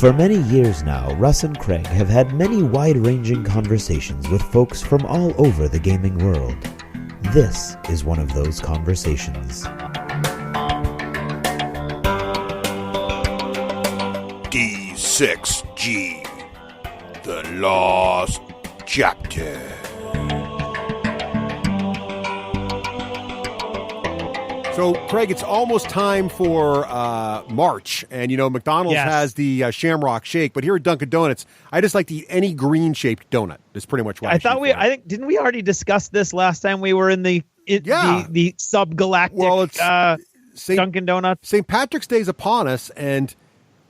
For many years now, Russ and Craig have had many wide-ranging conversations with folks from all over the gaming world. This is one of those conversations. D6G, the Lost Chapter. So, Craig, it's almost time for March, and you know McDonald's has the Shamrock Shake, but here at Dunkin' Donuts, I just like to eat any green-shaped donut. That's pretty much what I think didn't we already discuss this last time we were in the subgalactic Dunkin' Donuts? St. Patrick's Day is upon us, and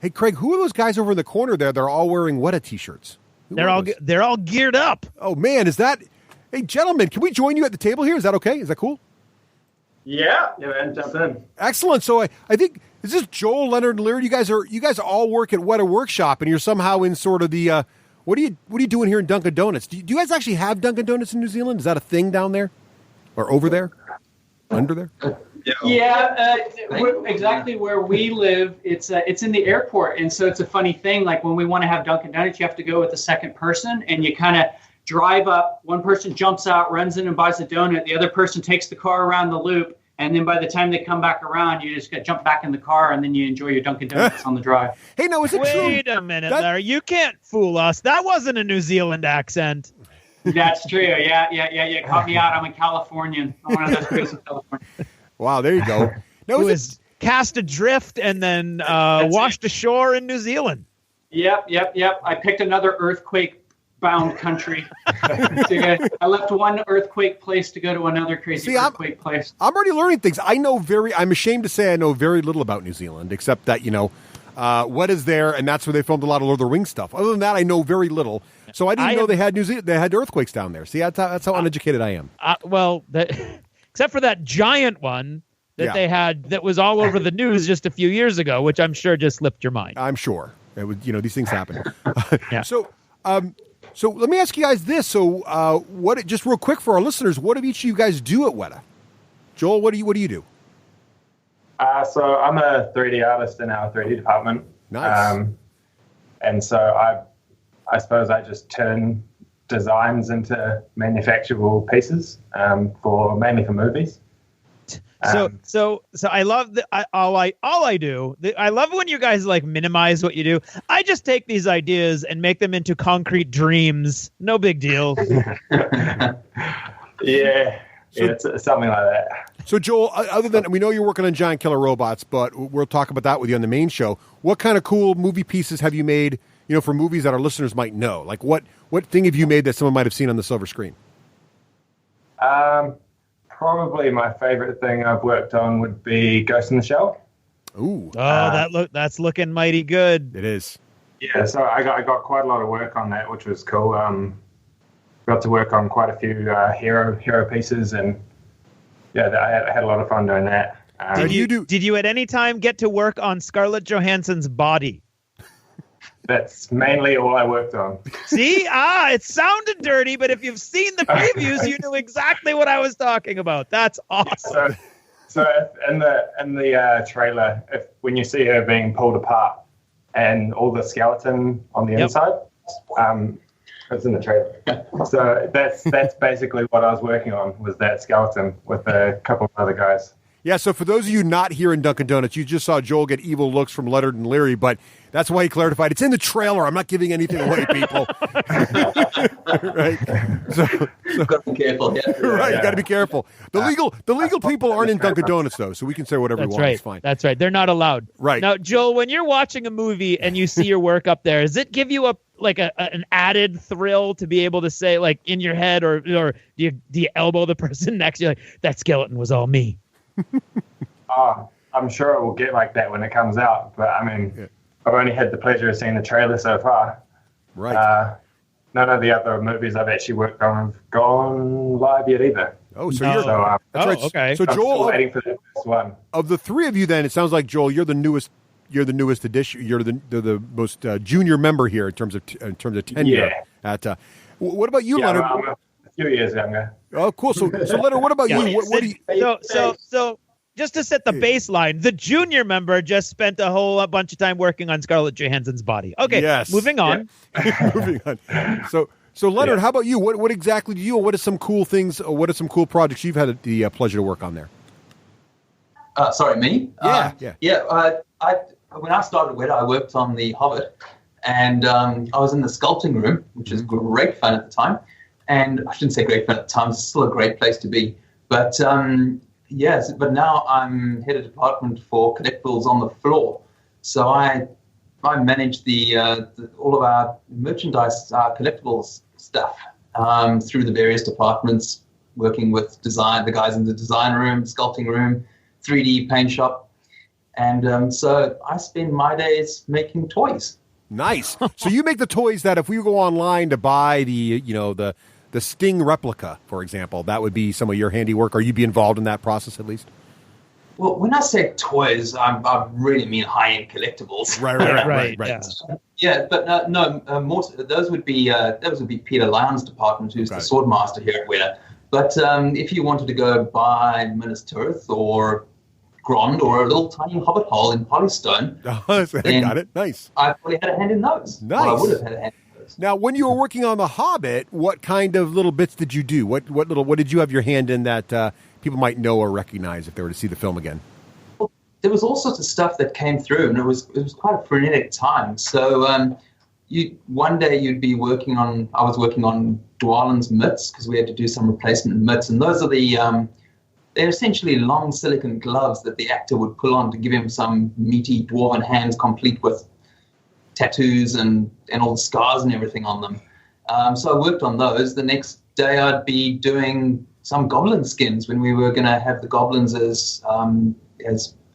hey, Craig, who are those guys over in the corner there? They're all wearing Weta t-shirts. They're all geared up. Oh man, is that? Hey, gentlemen, can we join you at the table here? Is that okay? Is that cool? Yeah, man, jump in. Excellent. So I think is this Joel, Leonard, and Leri? You guys all work at Weta Workshop, and you're somehow in sort of the what are you doing here in Dunkin' Donuts? Do you guys actually have Dunkin' Donuts in New Zealand? Is that a thing down there, or over there, under there? Exactly where we live. It's in the airport, and so it's a funny thing. Like when we want to have Dunkin' Donuts, you have to go with the second person, and you kind of drive up. One person jumps out, runs in and buys a donut. The other person takes the car around the loop, and then by the time they come back around, you just jump back in the car, and then you enjoy your Dunkin' Donuts on the drive. Hey, no, is it true? Wait a minute, Larry. You can't fool us. That wasn't a New Zealand accent. That's true. Yeah. Caught me out. I'm a Californian. I'm one of those places in California. Wow, there you go. No, Who is cast adrift and then washed ashore in New Zealand. Yep. I picked another earthquake-bound country. I left one earthquake place to go to another crazy earthquake place. I'm already learning things. I'm ashamed to say I know very little about New Zealand, except that, what is there, and that's where they filmed a lot of Lord of the Rings stuff. Other than that, I know very little. So I didn't know they had they had earthquakes down there. See, that's how uneducated I am. Except for that giant one that they had that was all over the news just a few years ago, which I'm sure just slipped your mind. I'm sure. It would, these things happen. So let me ask you guys this. So just real quick for our listeners, what do each of you guys do at Weta? Joel, what do you do? So I'm a 3D artist in our 3D department. Nice. And so I suppose I just turn designs into manufacturable pieces mainly for movies. So I love all I do. I love when you guys minimize what you do. I just take these ideas and make them into concrete dreams. No big deal. It's something like that. So Joel, other than we know you're working on giant killer robots, but we'll talk about that with you on the main show. What kind of cool movie pieces have you made? For movies that our listeners might know. Like what thing have you made that someone might have seen on the silver screen? Probably my favorite thing I've worked on would be Ghost in the Shell. Ooh. That's looking mighty good. It is. Yeah, so I got quite a lot of work on that, which was cool. Got to work on quite a few hero pieces, and I had a lot of fun doing that. Did you at any time get to work on Scarlett Johansson's body? That's mainly all I worked on. See? it sounded dirty, but if you've seen the previews, you knew exactly what I was talking about. That's awesome. So in the trailer, when you see her being pulled apart and all the skeleton on the inside, it's in the trailer. So that's basically what I was working on, was that skeleton with a couple of other guys. Yeah, so for those of you not here in Dunkin' Donuts, you just saw Joel get evil looks from Leonard and Leri, but that's why he clarified. It's in the trailer. I'm not giving anything away, people. Right? So got to be careful. Yeah. Right, you got to be careful. The legal people aren't in Dunkin' Donuts, though, so we can say whatever we want. Right. It's fine. That's right. They're not allowed. Right. Now, Joel, when you're watching a movie and you see your work up there, does it give you an added thrill to be able to say, in your head, or do you elbow the person next to you, that skeleton was all me? I'm sure it will get like that when it comes out, but I mean, I've only had the pleasure of seeing the trailer so far. Right. None of the other movies I've actually worked on have gone live yet either. Oh, so you're that's right. Okay. So I'm Joel, still waiting for the first one. Of the three of you, then it sounds like Joel, you're the newest. You're the newest addition. You're the most junior member here in terms of tenure. Yeah. What about you, Leonard? I'm a few years younger. Oh, cool. So Leonard, what about you? What do you? So just to set the baseline, the junior member just spent a bunch of time working on Scarlett Johansson's body. Okay, Yes. moving on. Yeah. Moving on. So Leonard, how about you? What exactly do you, and what are some cool things, or what are some cool projects you've had the pleasure to work on there? Sorry, me? Yeah. When I started Weta, I worked on the Hobbit, and I was in the sculpting room, which is great fun at the time. And I shouldn't say great fun at the time; it's still a great place to be. But yes, but now I'm head of department for collectibles on the floor. So I manage the all of our merchandise, collectibles stuff through the various departments, working with the guys in the design room, sculpting room, 3D paint shop. And so I spend my days making toys. Nice. So you make the toys that if we go online to buy the Sting replica, for example, that would be some of your handiwork, or you'd be involved in that process at least? Well, when I say toys, I really mean high-end collectibles. Right. Yeah, but more. Those would be Peter Lyon's department, who's the sword master here at Weta. But if you wanted to go buy Minas Tirith or Grond or a little tiny hobbit hole in polystone, got it. Nice. I probably had a hand in those. Nice. Well, I would have had a hand in those. Now, when you were working on the Hobbit, what kind of little bits did you do? What did you have your hand in that people might know or recognize if they were to see the film again? Well, there was all sorts of stuff that came through, and it was quite a frenetic time. So one day you'd be working on. I was working on Dwalin's mitts because we had to do some replacement mitts, and those are they're essentially long silicone gloves that the actor would pull on to give him some meaty dwarven hands, complete with tattoos and all the scars and everything on them. So I worked on those. The next day I'd be doing some goblin skins when we were going to have the goblins as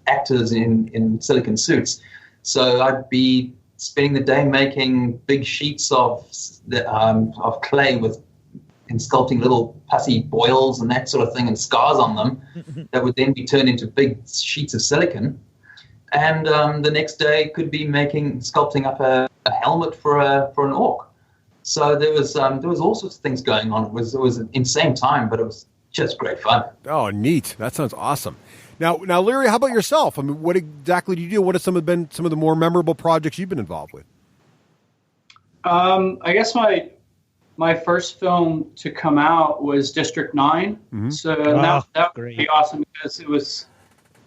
actors in silicone suits. So I'd be spending the day making big sheets of clay and sculpting little pussy boils and that sort of thing and scars on them that would then be turned into big sheets of silicone. And the next day could be sculpting up a helmet for an orc. So there was all sorts of things going on. It was an insane time, but it was just great fun. Oh, neat! That sounds awesome. Now, Leri, how about yourself? I mean, what exactly do you do? What have some of the more memorable projects you've been involved with? I guess my first film to come out was District 9. Mm-hmm. So that would be awesome because it was.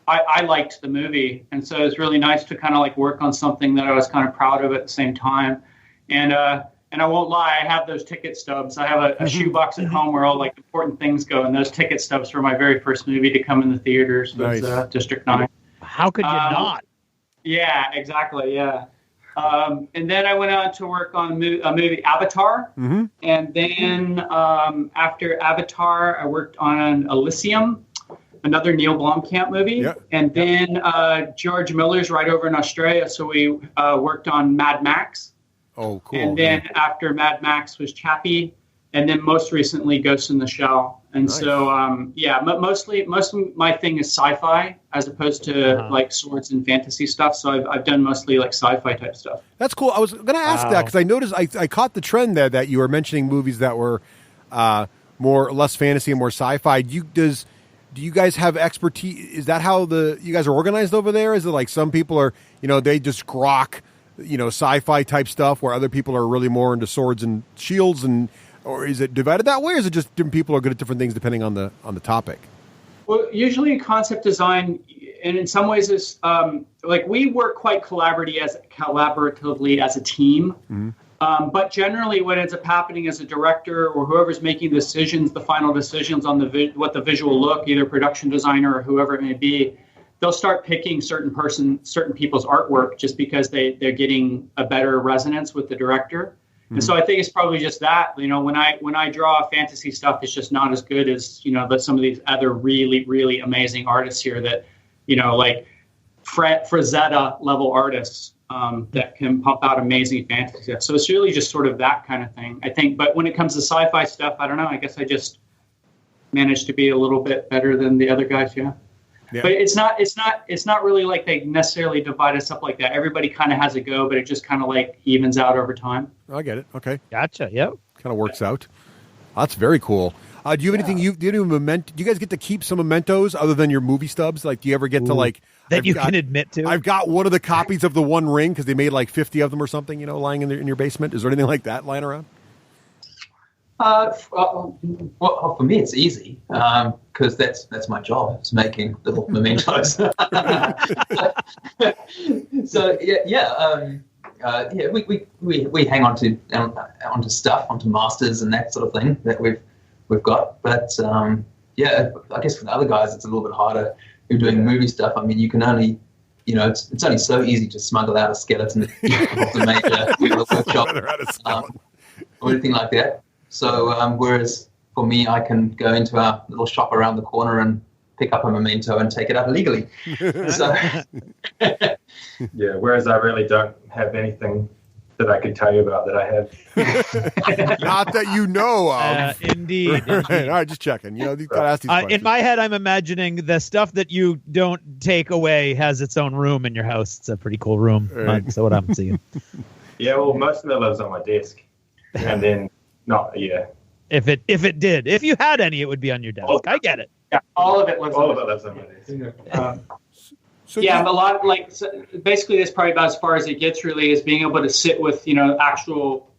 I liked the movie, and so it was really nice to kind of like work on something that I was kind of proud of at the same time. And I won't lie, I have those ticket stubs. I have a shoebox at home where all like important things go, and those ticket stubs for my very first movie to come in the theaters was District 9. How could you not? Yeah, exactly. Yeah. And then I went on to work on a movie, Avatar. Mm-hmm. And then after Avatar, I worked on Elysium, another Neil Blomkamp movie. Yep. And then George Miller's right over in Australia, so we worked on Mad Max. Oh, cool. And then after Mad Max was Chappie, and then most recently Ghost in the Shell. And nice. So, most of my thing is sci-fi as opposed to like swords and fantasy stuff. So I've done mostly like sci-fi type stuff. That's cool. I was going to ask that because I noticed I caught the trend there that you were mentioning movies that were less fantasy and more sci-fi. Do you guys have expertise? Is that how you guys are organized over there? Is it like some people are, they just grok, sci-fi type stuff where other people are really more into swords and shields, or is it divided that way, or is it just different people are good at different things depending on the topic? Well, usually in concept design, and in some ways it's like we work quite collaboratively as a team. Mm-hmm. But generally what ends up happening as a director or whoever's making the final decisions on what the visual look, either production designer or whoever it may be, they'll start picking certain people's artwork just because they're getting a better resonance with the director. Mm-hmm. And so I think it's probably just that, when I draw fantasy stuff, it's just not as good as, some of these other really, really amazing artists here that, like Frazetta level artists that can pump out amazing fantasy stuff. So it's really just sort of that kind of thing, I think. But when it comes to sci-fi stuff, I don't know. I guess I just managed to be a little bit better than the other guys. Yeah. Yeah. But it's not really like they necessarily divide us up like that. Everybody kind of has a go, but it just kind of like evens out over time. I get it. Okay. Gotcha. Yep. Kind of works out. That's very cool. Do you have anything? Do you guys get to keep some mementos other than your movie stubs? Like, do you ever get to like that can admit to? I've got one of the copies of the One Ring because they made like 50 of them or something. You know, lying in your basement. Is there anything like that lying around? Well, for me, it's easy because that's my job. It's making little mementos. So we hang on to onto stuff, onto masters and that sort of thing that we've got. But I guess for the other guys, it's a little bit harder. Who are doing movie stuff? I mean, you can only. It's only so easy to smuggle out a skeleton of the major workshop or anything like that. So whereas for me, I can go into our little shop around the corner and pick up a memento and take it out legally. So yeah, whereas I really don't have anything that I could tell you about that I have. Not that you know of. Indeed. Right. All right, just checking. You've got to ask these questions. In my head, I'm imagining the stuff that you don't take away has its own room in your house. It's a pretty cool room. Right. So what I'm seeing. Yeah, well, most of it lives on my desk, and then If you had any, it would be on your desk. I get it. Yeah, all of it lives on my desk. A lot basically that's probably about as far as it gets. Really, is being able to sit with actual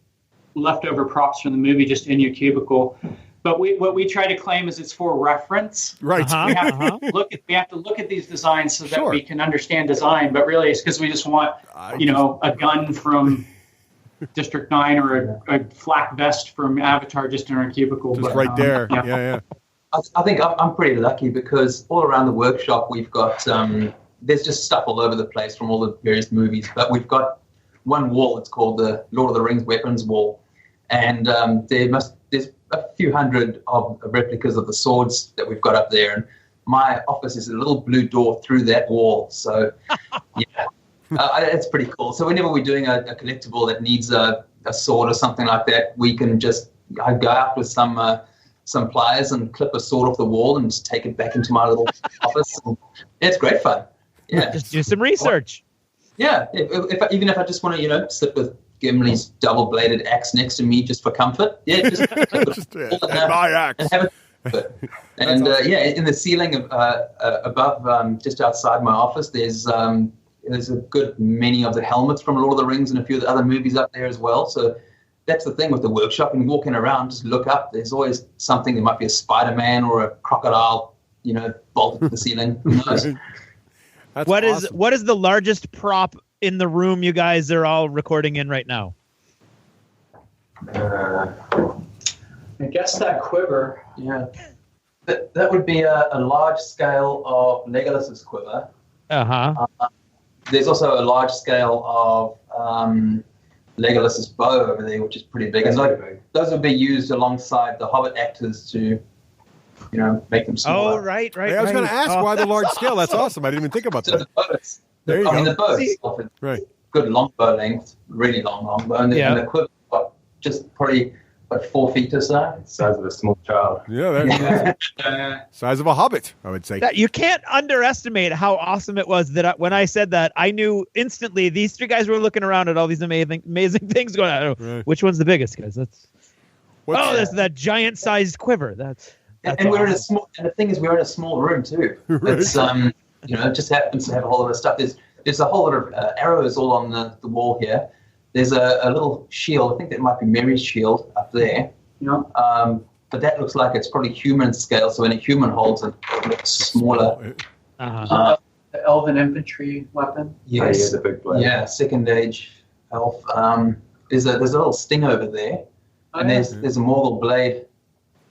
leftover props from the movie just in your cubicle. But what we try to claim is it's for reference. Right. We have to look at these designs so that we can understand design. But really, it's because we just want a gun from District 9 or a flak vest from Avatar just in our cubicle. Just right there. Yeah. I think I'm pretty lucky because all around the workshop we've got there's just stuff all over the place from all the various movies. But we've got one wall. It's called the Lord of the Rings weapons wall, and there's a few hundred of replicas of the swords that we've got up there. And my office is a little blue door through that wall. So yeah. It's pretty cool. So whenever we're doing a collectible that needs a sword or something like that, we can I go out with some pliers and clip a sword off the wall and just take it back into my little office. It's great fun. Yeah, just do some research. Yeah, even if I just want to sit with Gimli's double-bladed axe next to me just for comfort. Yeah, just my axe. And have it. And awesome. In the ceiling above, just outside my office, there's a good many of the helmets from Lord of the Rings and a few of the other movies up there as well. So that's the thing with the workshop. And walking around, just look up. There's always something. There might be a Spider-Man or a crocodile, bolted to the ceiling. Who knows? What is the largest prop in the room you guys are all recording in right now? I guess that quiver. Yeah. That would be a large scale of Legolas's quiver. Uh-huh. There's also a large scale of Legolas's bow over there, which is pretty big. And those would be used alongside the Hobbit actors to, make them smaller. Oh, right. I was going to ask why the large scale. That's awesome. I didn't even think about that. The bows. There you go. The bows often good long bow length, really long bow. And the quiver just probably 4 feet or so. Size of a small child. Yeah, there you go. Size of a hobbit, I would say. You can't underestimate how awesome it was that when I said that, I knew instantly these three guys were looking around at all these amazing things going on. Right. Which one's the biggest, guys? That's that giant-sized quiver. That's and we're in a small. And the thing is, we're in a small room too. Right. It's it just happens to have a whole lot of stuff. There's a whole lot of arrows all on the wall here. There's a little shield. I think that might be Mary's shield up there. But that looks like it's probably human scale. So when a human holds it, it looks smaller. The elven infantry weapon. Yes. The big blade. Yeah, second age elf. There's a little sting over there, and there's a Morgul blade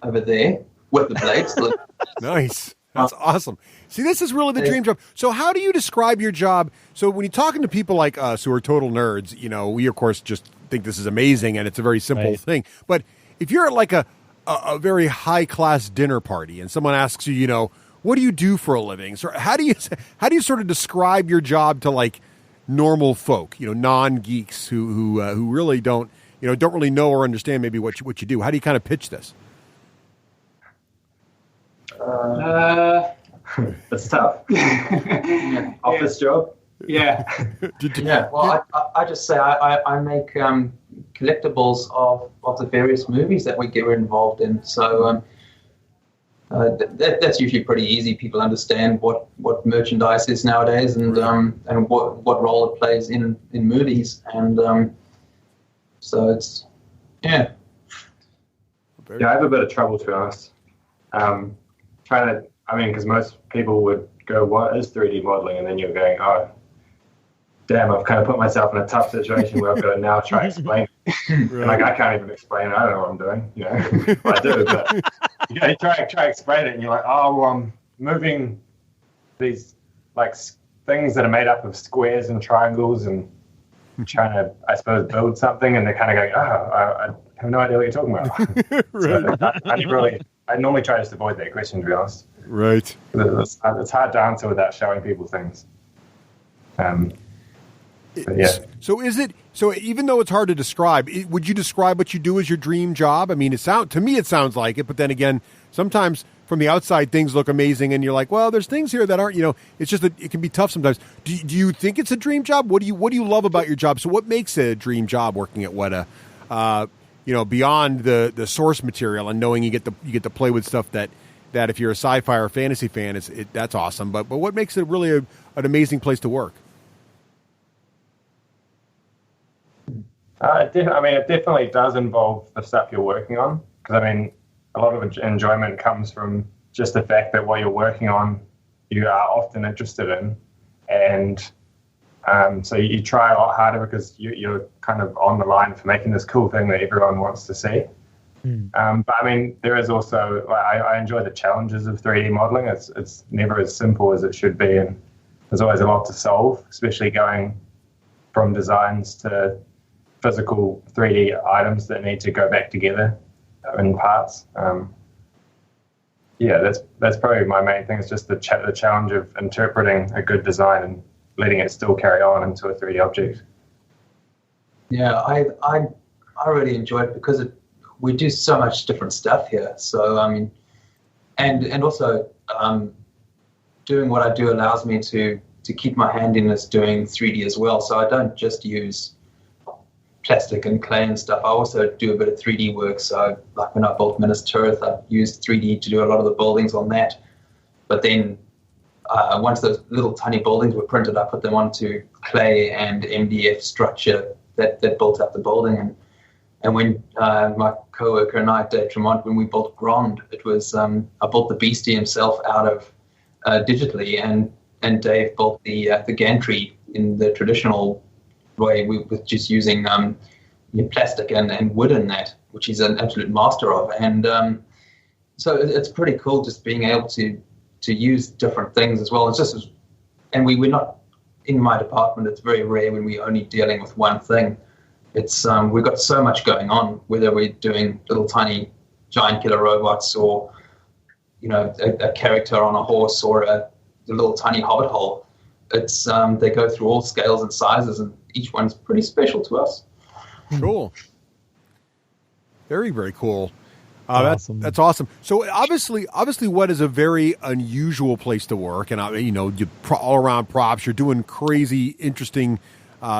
over there with the blades. Nice. That's awesome. See, this is really the dream job. So how do you describe your job? So when you're talking to people like us who are total nerds, we, of course, just think this is amazing and it's a very simple thing. But if you're at like a very high-class dinner party and someone asks you, what do you do for a living? So how do you sort of describe your job to like normal folk, non-geeks who really don't really know or understand maybe what you do? How do you kind of pitch this? That's tough. Office job. Yeah. Well, I just say I make collectibles of the various movies that we're involved in. So That's usually pretty easy. People understand what merchandise is nowadays, and what role it plays in movies, and so it's I have a bit of trouble, to be honest. Because most people would go, "What is 3D modeling?" And then you're going, "Oh, damn! I've kind of put myself in a tough situation where I've got to now try to explain it." And I can't even explain it. I don't know what I'm doing. Well, I do, but you try to explain it, and you're like, "Oh, well, I'm moving these things that are made up of squares and triangles, and trying to, I suppose, build something." And they're kind of going, "Oh, I have no idea what you're talking about." Right. So I normally try to just avoid that question, to be honest. Right. It's hard to answer without showing people things. So even though it's hard to describe, would you describe what you do as your dream job? I mean, to me it sounds like it, but then again, sometimes from the outside things look amazing, and you're like, well, there's things here that aren't. It's just that it can be tough sometimes. Do you think it's a dream job? What do you love about your job? So what makes it a dream job working at Weta? Beyond the source material and knowing you get to play with stuff that if you're a sci-fi or fantasy fan, that's awesome. But what makes it really an amazing place to work? It definitely does involve the stuff you're working on. Because a lot of enjoyment comes from just the fact that what you're working on, you are often interested in, and so you try a lot harder because you're kind of on the line for making this cool thing that everyone wants to see. But there is also, I enjoy the challenges of 3D modeling. It's never as simple as it should be, and there's always a lot to solve, especially going from designs to physical 3D items that need to go back together in parts. That's probably my main thing. It's just the challenge of interpreting a good design and letting it still carry on into a 3D object. Yeah, I really enjoy it because we do so much different stuff here. So and also doing what I do allows me to keep my hand in this doing 3D as well. So I don't just use plastic and clay and stuff. I also do a bit of 3D work. So like when I built Minas Tirith, I used 3D to do a lot of the buildings on that. But then once those little tiny buildings were printed, I put them onto clay and MDF structure that built up the building. And when my co-worker and I, Dave Tremont, when we built Grond, it was I built the beastie himself out of digitally, and Dave built the gantry in the traditional way with just using plastic and wood in that, which he's an absolute master of. And so it's pretty cool just being able to use different things as well. It's just, and we're not in my department. It's very rare when we're only dealing with one thing. It's we've got so much going on, whether we're doing little tiny giant killer robots or a character on a horse or a little tiny hobbit hole. It's they go through all scales and sizes, and each one's pretty special to us. Cool. Very, very cool. Awesome. That's awesome. So obviously, Weta is a very unusual place to work, and you all around props. You're doing crazy, interesting,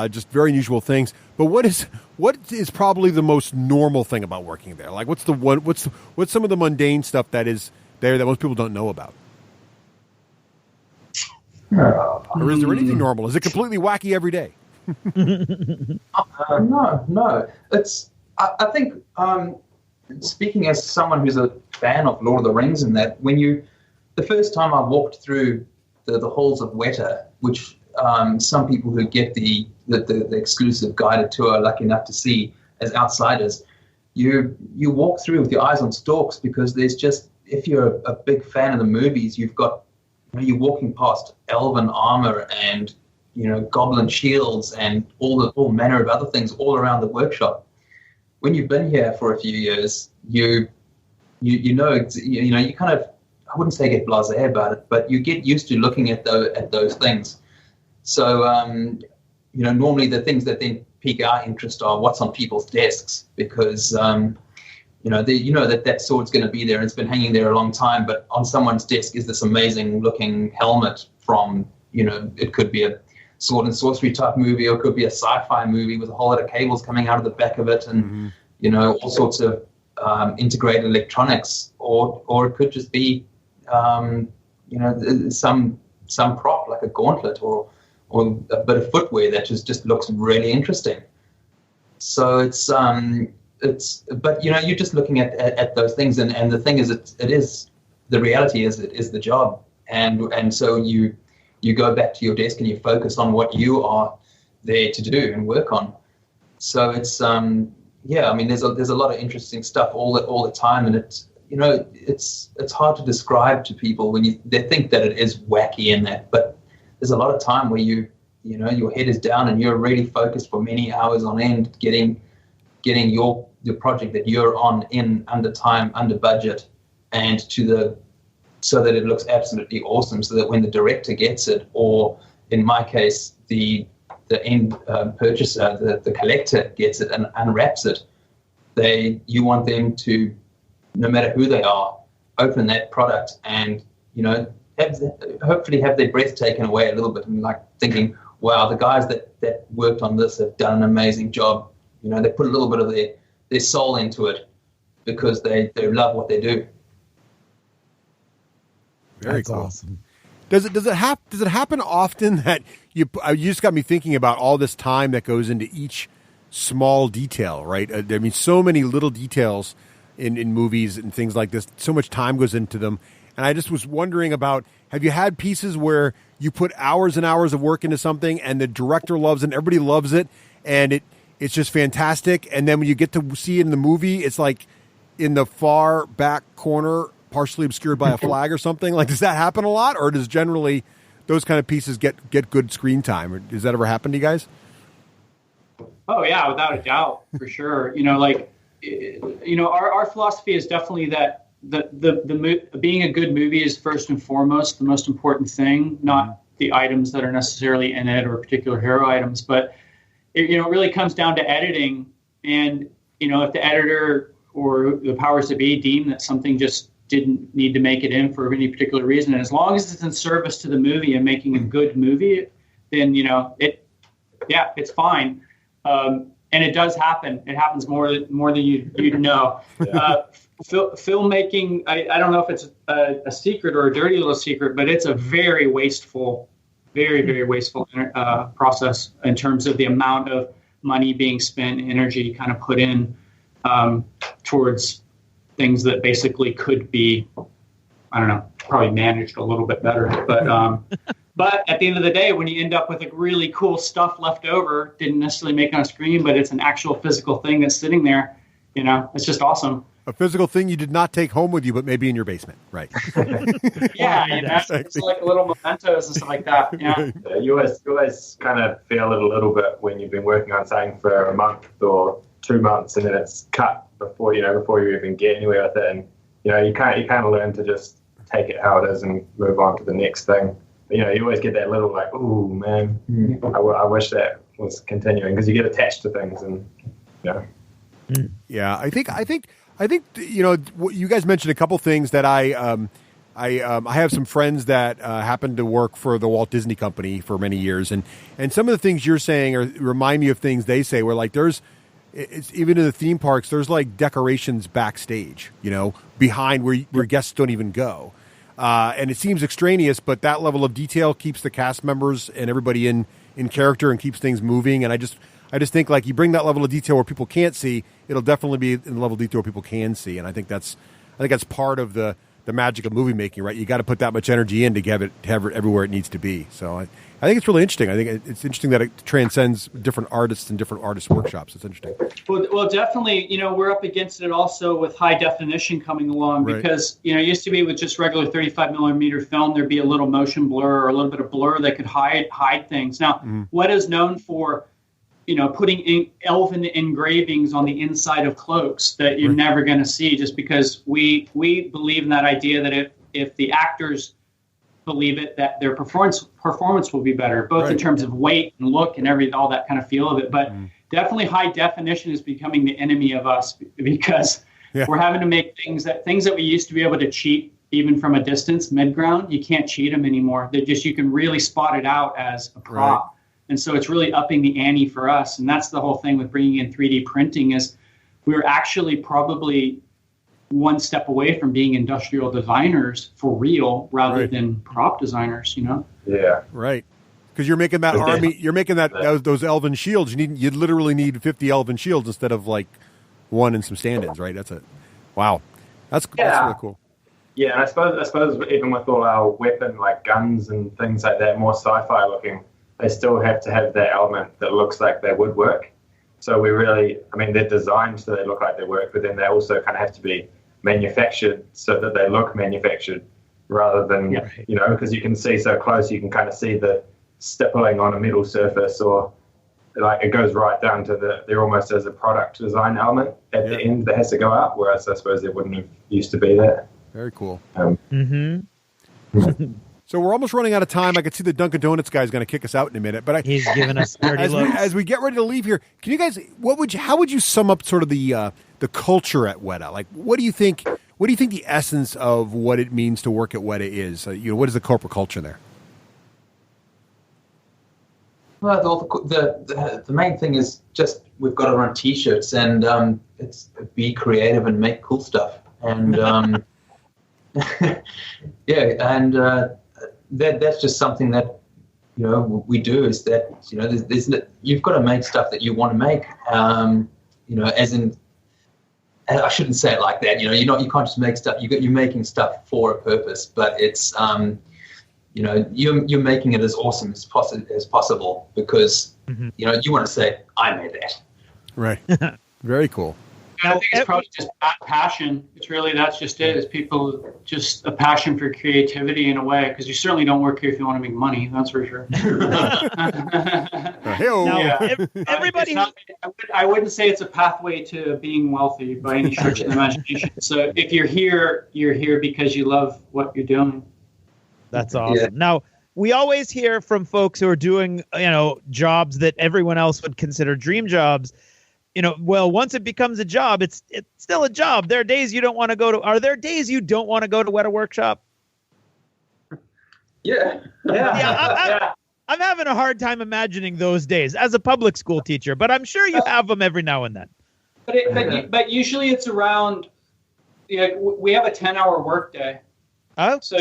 just very unusual things. But what is probably the most normal thing about working there? Like, what's some of the mundane stuff that is there that most people don't know about? Or is there anything normal? Is it completely wacky every day? No. It's I think. Speaking as someone who's a fan of Lord of the Rings, and that the first time I walked through the halls of Weta, which some people who get the exclusive guided tour are lucky enough to see as outsiders, you walk through with your eyes on stalks, because there's just, if you're a big fan of the movies, you're walking past elven armor and goblin shields and all manner of other things all around the workshop. When you've been here for a few years, you kind of, I wouldn't say get blasé about it, but you get used to looking at those things. So normally the things that then pique our interest are what's on people's desks, because that sword's going to be there and it's been hanging there a long time, but on someone's desk is this amazing looking helmet from it could be a sword and sorcery type movie, or it could be a sci-fi movie with a whole lot of cables coming out of the back of it, and all sorts of integrated electronics, or it could just be some prop like a gauntlet or a bit of footwear that just looks really interesting. So but you're just looking at those things, and the thing is, the reality is it is the job, and so you go back to your desk and you focus on what you are there to do and work on. So it's there's a lot of interesting stuff all the time, and it's hard to describe to people when they think that it is wacky in that, but there's a lot of time where your head is down and you're really focused for many hours on end getting your project that you're on in under time, under budget, and so that it looks absolutely awesome, so that when the director gets it, or in my case the end purchaser, the collector gets it and unwraps it, you want them to, no matter who they are, open that product and hopefully have their breath taken away a little bit, and like thinking, wow, the guys that worked on this have done an amazing job. They put a little bit of their soul into it because they love what they do. Very That's cool. awesome. Does it happen often that you just got me thinking about all this time that goes into each small detail, right? I mean, so many little details in movies and things like this. So much time goes into them. And I just was wondering about, have you had pieces where you put hours and hours of work into something and the director loves it and everybody loves it and it's just fantastic, and then when you get to see it in the movie, it's like in the far back corner, partially obscured by a flag or something? Like, does that happen a lot, or does generally those kind of pieces get good screen time? Or does that ever happen to you guys? Oh yeah, without a doubt, for sure. Our philosophy is definitely that being a good movie is first and foremost the most important thing, not the items that are necessarily in it or particular hero items, but it really comes down to editing. And if the editor or the powers that be deem that something just didn't need to make it in for any particular reason, and as long as it's in service to the movie and making a good movie, then it's fine. And it does happen. It happens more than you'd know. Filmmaking, I don't know if it's a secret or a dirty little secret, but it's a very wasteful, very, very wasteful process in terms of the amount of money being spent, energy kind of put in towards things that basically could be, I don't know, probably managed a little bit better. But at the end of the day, when you end up with really cool stuff left over, didn't necessarily make it on screen, but it's an actual physical thing that's sitting there, it's just awesome. A physical thing you did not take home with you, but maybe in your basement, right? Yeah, it's like little mementos and stuff like that. Yeah. You always kind of feel it a little bit when you've been working on something for a month or 2 months, and then it's cut before you even get anywhere with it, and you can't learn to just take it how it is and move on to the next thing. But, you always get that little like, ooh man, I wish that was continuing, because you get attached to things, and Yeah, I think you guys mentioned a couple things that I have some friends that happen to work for the Walt Disney Company for many years, and some of the things you're saying remind me of things they say, where like it's even in the theme parks, there's like decorations backstage, behind where guests don't even go, and it seems extraneous, but that level of detail keeps the cast members and everybody in character and keeps things moving. And I just think like you bring that level of detail where people can't see, it'll definitely be in the level of detail where people can see. And I think that's part of the magic of movie making, right? You got to put that much energy in to have it everywhere it needs to be. So I think it's really interesting. I think it's interesting that it transcends different artists and different artist workshops. It's interesting. Well, definitely, we're up against it also with high definition coming along, right? Because, it used to be with just regular 35 millimeter film, there'd be a little motion blur or a little bit of blur that could hide things. Now, what is known for putting elven engravings on the inside of cloaks that you're never going to see, just because we believe in that idea that if the actors believe it, that their performance will be better, both in terms of weight and look and all that kind of feel of it. But definitely high definition is becoming the enemy of us, because we're having to make things that we used to be able to cheat even from a distance, mid-ground, you can't cheat them anymore. You can really spot it out as a prop. Right. And so it's really upping the ante for us. And that's the whole thing with bringing in 3D printing, is we're actually probably one step away from being industrial designers for real rather Right. than prop designers, you know? Yeah. Right. Because you're making that army, you're making those elven shields. You literally need 50 elven shields instead of like one and some stand-ins, right? That's wow. That's really cool. Yeah, and I suppose even with all our weapon, like guns and things like that, more sci-fi looking, they still have to have that element that looks like they would work. So they're designed so they look like they work, but then they also kind of have to be manufactured so that they look manufactured rather than, because you can see so close, you can kind of see the stippling on a metal surface, or like it goes right down to they're almost as a product design element at the end that has to go out, whereas I suppose it wouldn't have used to be there. Very cool. Mm-hmm. So we're almost running out of time. I could see the Dunkin' Donuts guy's going to kick us out in a minute, but he's giving us dirty looks. As we get ready to leave here, can you guys? How would you sum up sort of the culture at Weta? Like, what do you think? What do you think the essence of what it means to work at Weta is? What is the corporate culture there? Well, the main thing is just we've got to run T-shirts and it's be creative and make cool stuff and that's just something that we do is that you've got to make stuff that you want to make. As in, I shouldn't say it like that. You can't just make stuff. You're making stuff for a purpose, but it's you're making it as awesome as possible because you want to say I made that. Right. Very cool. I think it's probably just passion. That's just it. It's people just a passion for creativity in a way, because you certainly don't work here if you want to make money. That's for sure. Everybody. I wouldn't say it's a pathway to being wealthy by any stretch of the imagination. So if you're here because you love what you're doing. That's awesome. Now, we always hear from folks who are doing, jobs that everyone else would consider dream jobs. Once it becomes a job, it's still a job. There are days you don't want to go to. Are there days you don't want to go to Weta Workshop? Yeah. I'm having a hard time imagining those days as a public school teacher, but I'm sure you have them every now and then. But usually it's around. We have a 10-hour workday. Okay. So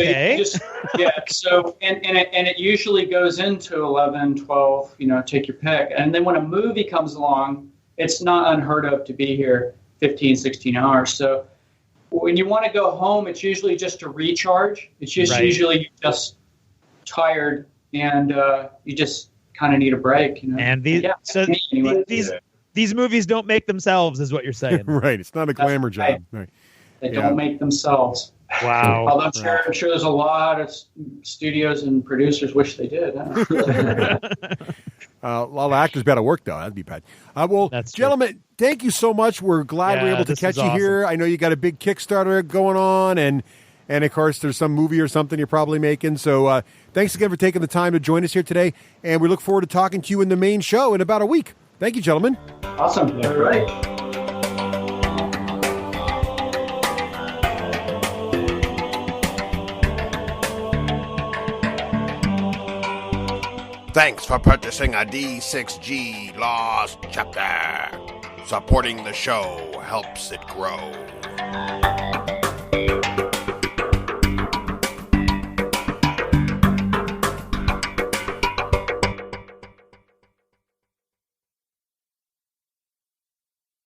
So it usually goes into 11, 12. Take your pick. And then when a movie comes along, it's not unheard of to be here 15, 16 hours. So when you want to go home, it's usually just a recharge. It's just usually you're just tired and you just kind of need a break. And these movies don't make themselves, is what you're saying. Right. It's not a glamour job. Right. They don't make themselves. Wow. Although I'm sure there's a lot of studios and producers wish they did. A lot of actors be out of work, though. That'd be bad. That's gentlemen, thank you so much. We're glad we're able to catch you here. I know you got a big Kickstarter going on, and of course, there's some movie or something you're probably making. So thanks again for taking the time to join us here today, and we look forward to talking to you in the main show in about a week. Thank you, gentlemen. Awesome. All right. Thanks for purchasing a D6G Lost Chapter. Supporting the show helps it grow.